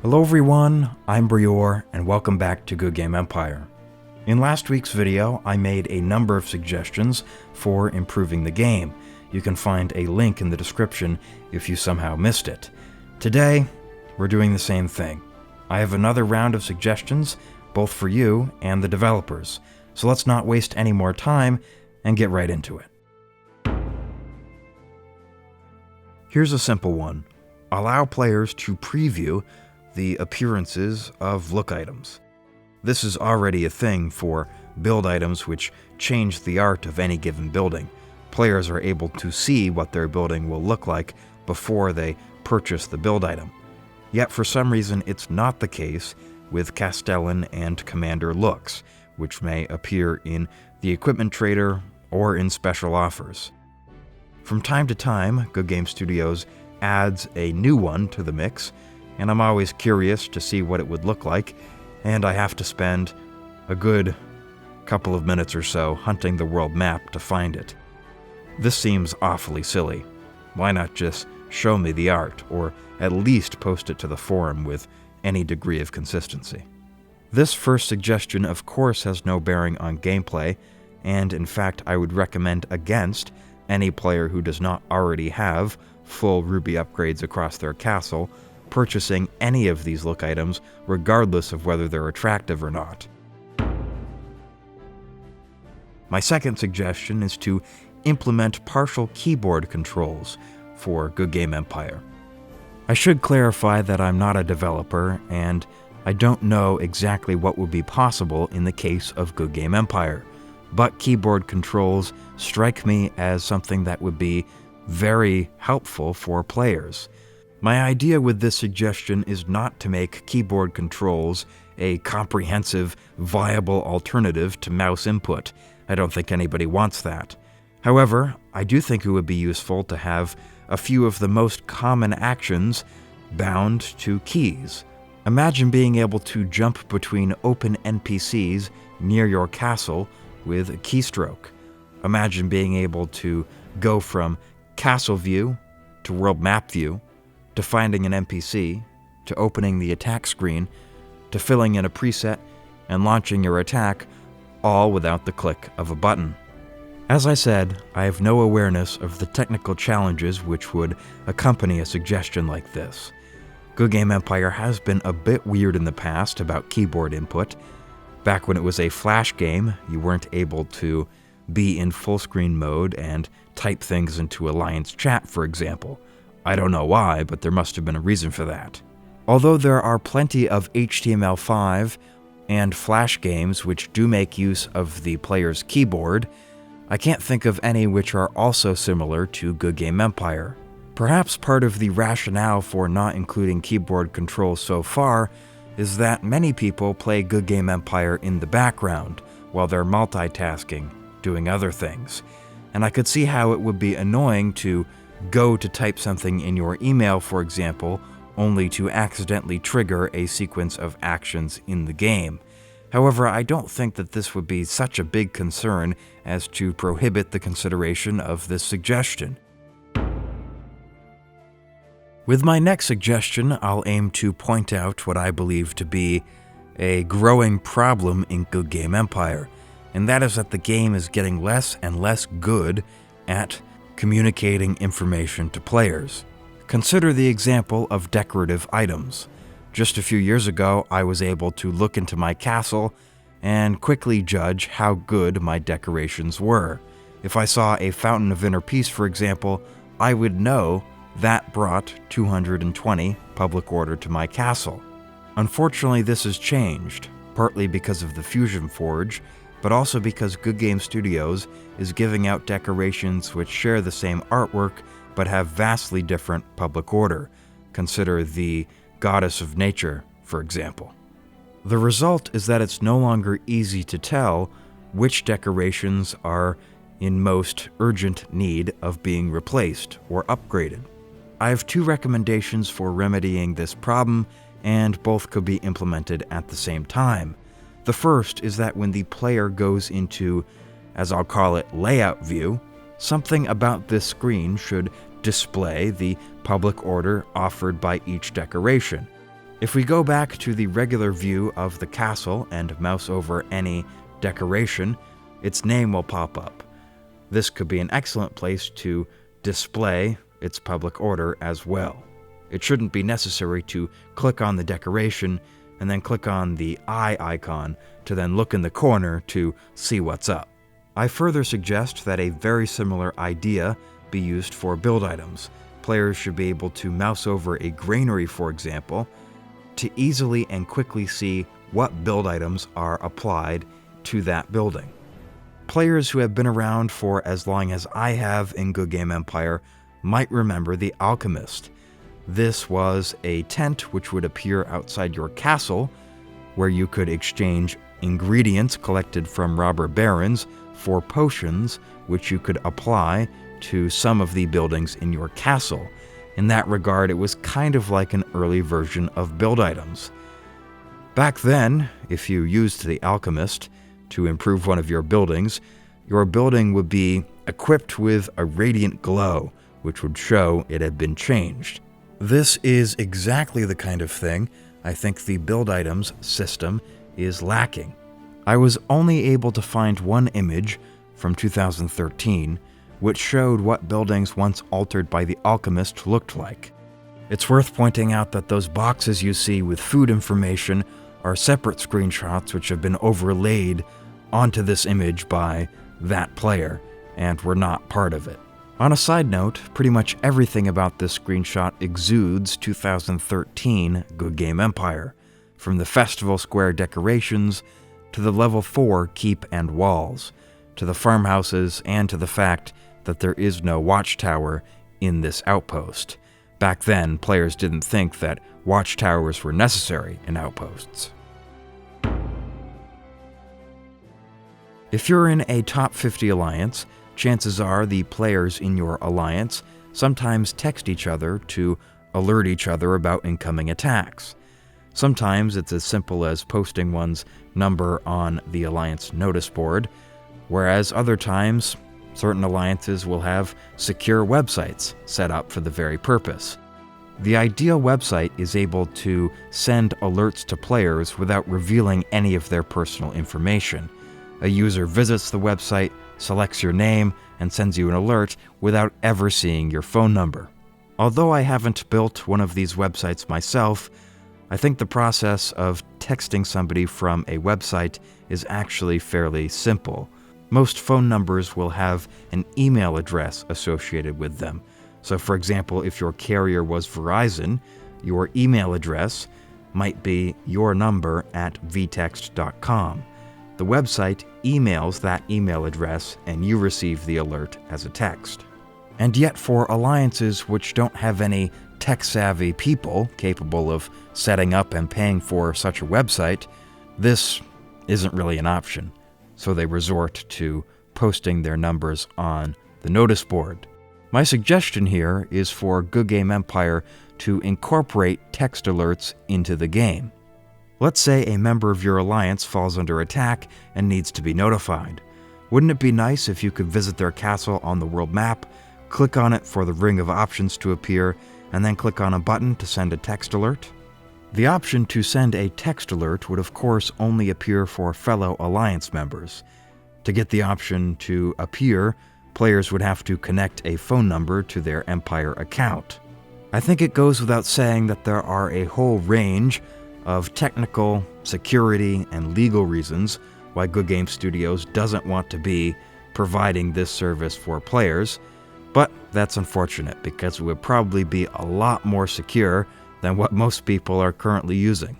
Hello everyone, I'm Breor, and welcome back to Goodgame Empire. In last week's video, I made a number of suggestions for improving the game. You can find a link in the description if you somehow missed it. Today, we're doing the same thing. I have another round of suggestions, both for you and the developers, so let's not waste any more time and get right into it. Here's a simple one. Allow players to preview the appearances of look items. This is already a thing for build items which change the art of any given building. Players are able to see what their building will look like before they purchase the build item. Yet for some reason it's not the case with Castellan and Commander looks, which may appear in the equipment trader or in special offers. From time to time, Goodgame Studios adds a new one to the mix, and I'm always curious to see what it would look like, and I have to spend a good couple of minutes or so hunting the world map to find it. This seems awfully silly. Why not just show me the art, or at least post it to the forum with any degree of consistency? This first suggestion, of course, has no bearing on gameplay, and in fact I would recommend against any player who does not already have full ruby upgrades across their castle purchasing any of these look items, regardless of whether they're attractive or not. My second suggestion is to implement partial keyboard controls for Goodgame Empire. I should clarify that I'm not a developer, and I don't know exactly what would be possible in the case of Goodgame Empire, but keyboard controls strike me as something that would be very helpful for players. My idea with this suggestion is not to make keyboard controls a comprehensive, viable alternative to mouse input. I don't think anybody wants that. However, I do think it would be useful to have a few of the most common actions bound to keys. Imagine being able to jump between open NPCs near your castle with a keystroke. Imagine being able to go from castle view to world map view, to finding an NPC, to opening the attack screen, to filling in a preset and launching your attack, all without the click of a button. As I said, I have no awareness of the technical challenges which would accompany a suggestion like this. Goodgame Empire has been a bit weird in the past about keyboard input. Back when it was a flash game, you weren't able to be in full screen mode and type things into Alliance chat, for example. I don't know why, but there must have been a reason for that. Although there are plenty of HTML5 and Flash games which do make use of the player's keyboard, I can't think of any which are also similar to Goodgame Empire. Perhaps part of the rationale for not including keyboard controls so far is that many people play Goodgame Empire in the background while they're multitasking, doing other things. And I could see how it would be annoying to go to type something in your email, for example, only to accidentally trigger a sequence of actions in the game. However, I don't think that this would be such a big concern as to prohibit the consideration of this suggestion. With my next suggestion, I'll aim to point out what I believe to be a growing problem in Goodgame Empire, and that is that the game is getting less and less good at communicating information to players. Consider the example of decorative items. Just a few years ago, I was able to look into my castle and quickly judge how good my decorations were. If I saw a Fountain of Inner Peace, for example, I would know that brought 220 public order to my castle. Unfortunately, this has changed, partly because of the Fusion Forge, but also because Goodgame Studios is giving out decorations which share the same artwork but have vastly different public order. Consider the Goddess of Nature, for example. The result is that it's no longer easy to tell which decorations are in most urgent need of being replaced or upgraded. I have two recommendations for remedying this problem, and both could be implemented at the same time. The first is that when the player goes into, as I'll call it, layout view, something about this screen should display the public order offered by each decoration. If we go back to the regular view of the castle and mouse over any decoration, its name will pop up. This could be an excellent place to display its public order as well. It shouldn't be necessary to click on the decoration and then click on the eye icon to then look in the corner to see what's up. I further suggest that a very similar idea be used for build items. Players should be able to mouse over a granary, for example, to easily and quickly see what build items are applied to that building. Players who have been around for as long as I have in Goodgame Empire might remember the Alchemist. This was a tent which would appear outside your castle, where you could exchange ingredients collected from robber barons for potions which you could apply to some of the buildings in your castle. In that regard, it was kind of like an early version of build items. Back then, if you used the Alchemist to improve one of your buildings, your building would be equipped with a radiant glow, which would show it had been changed. This is exactly the kind of thing I think the build items system is lacking. I was only able to find one image from 2013, which showed what buildings once altered by the Alchemist looked like. It's worth pointing out that those boxes you see with food information are separate screenshots which have been overlaid onto this image by that player, and were not part of it. On a side note, pretty much everything about this screenshot exudes 2013 Goodgame Empire, from the festival square decorations to the level 4 keep and walls, to the farmhouses, and to the fact that there is no watchtower in this outpost. Back then, players didn't think that watchtowers were necessary in outposts. If you're in a top 50 alliance, chances are the players in your alliance sometimes text each other to alert each other about incoming attacks. Sometimes it's as simple as posting one's number on the alliance notice board, whereas other times, certain alliances will have secure websites set up for the very purpose. The ideal website is able to send alerts to players without revealing any of their personal information. A user visits the website, selects your name, and sends you an alert without ever seeing your phone number. Although I haven't built one of these websites myself, I think the process of texting somebody from a website is actually fairly simple. Most phone numbers will have an email address associated with them. So for example, if your carrier was Verizon, your email address might be yournumber@vtext.com. The website emails that email address and you receive the alert as a text. And yet for alliances which don't have any tech-savvy people capable of setting up and paying for such a website, this isn't really an option. So they resort to posting their numbers on the notice board. My suggestion here is for Goodgame Empire to incorporate text alerts into the game. Let's say a member of your alliance falls under attack and needs to be notified. Wouldn't it be nice if you could visit their castle on the world map, click on it for the ring of options to appear, and then click on a button to send a text alert? The option to send a text alert would of course only appear for fellow alliance members. To get the option to appear, players would have to connect a phone number to their Empire account. I think it goes without saying that there are a whole range of technical, security, and legal reasons why Goodgame Studios doesn't want to be providing this service for players, but that's unfortunate because it would probably be a lot more secure than what most people are currently using.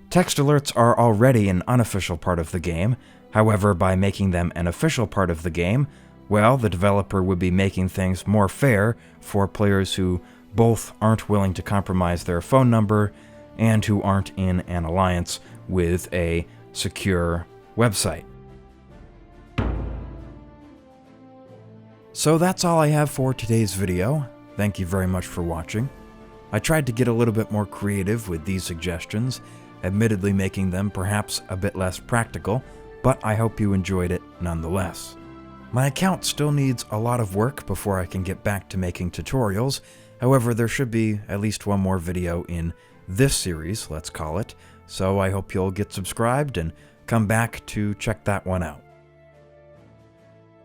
Text alerts are already an unofficial part of the game. However, by making them an official part of the game, well, the developer would be making things more fair for players who both aren't willing to compromise their phone number and who aren't in an alliance with a secure website. So that's all I have for today's video. Thank you very much for watching. I tried to get a little bit more creative with these suggestions, admittedly making them perhaps a bit less practical, but I hope you enjoyed it nonetheless. My account still needs a lot of work before I can get back to making tutorials. However, there should be at least one more video in this series, let's call it, so I hope you'll get subscribed and come back to check that one out.